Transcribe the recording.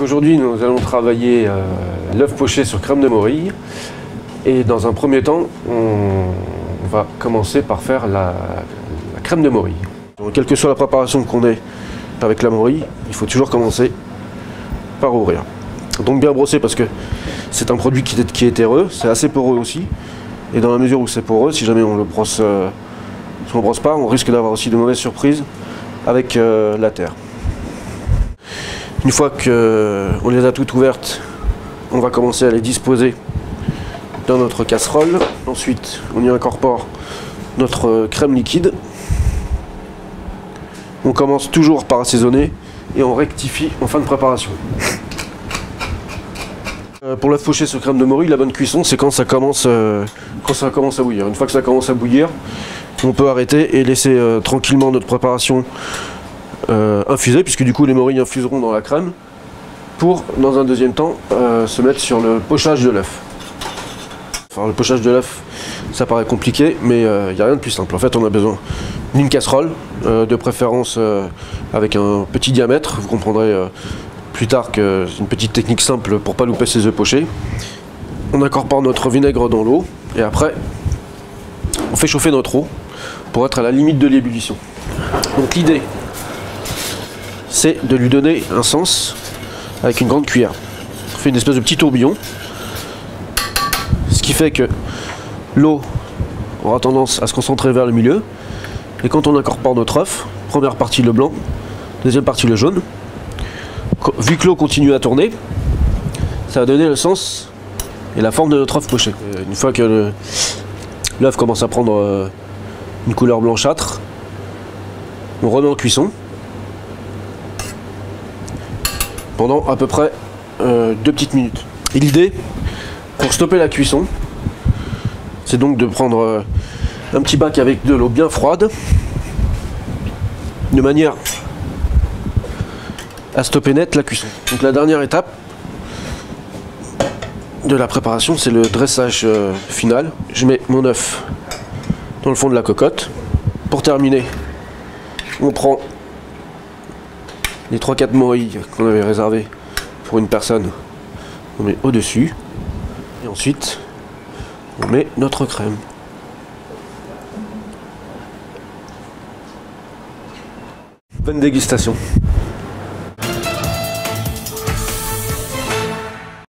Donc aujourd'hui nous allons travailler l'œuf poché sur crème de morille. Et dans un premier temps, on va commencer par faire la crème de morille. Donc, quelle que soit la préparation qu'on ait avec la morille, il faut toujours commencer par ouvrir. Donc bien brosser parce que c'est un produit qui est terreux, c'est assez poreux aussi. Et dans la mesure où c'est poreux, si jamais on le brosse, si on ne brosse pas, on risque d'avoir aussi de mauvaises surprises avec la terre. Une fois qu'on les a toutes ouvertes, on va commencer à les disposer dans notre casserole. Ensuite, on y incorpore notre crème liquide. On commence toujours par assaisonner et on rectifie en fin de préparation. Pour l'œuf poché sur crème de morille, la bonne cuisson, c'est quand ça commence à bouillir. Une fois que ça commence à bouillir, on peut arrêter et laisser tranquillement notre préparation infuser, puisque du coup les morilles infuseront dans la crème, pour, dans un deuxième temps, se mettre sur le pochage de l'œuf. Enfin, le pochage de l'œuf, ça paraît compliqué, mais il n'y a rien de plus simple. En fait, on a besoin d'une casserole, de préférence avec un petit diamètre. Vous comprendrez plus tard que c'est une petite technique simple pour pas louper ses œufs pochés. On incorpore notre vinaigre dans l'eau, et après, on fait chauffer notre eau pour être à la limite de l'ébullition. Donc l'idée, c'est de lui donner un sens avec une grande cuillère. On fait une espèce de petit tourbillon, ce qui fait que l'eau aura tendance à se concentrer vers le milieu, et quand on incorpore notre œuf, première partie le blanc, deuxième partie le jaune, vu que l'eau continue à tourner, ça va donner le sens et la forme de notre œuf poché. Une fois que l'œuf commence à prendre une couleur blanchâtre, on remet en cuisson pendant à peu près 2 petites minutes. Et l'idée, pour stopper la cuisson, c'est donc de prendre un petit bac avec de l'eau bien froide, de manière à stopper net la cuisson. Donc la dernière étape de la préparation, c'est le dressage final. Je mets mon œuf dans le fond de la cocotte. Pour terminer, on prend les 3-4 morilles qu'on avait réservées pour une personne, on met au-dessus, et ensuite on met notre crème. Bonne dégustation.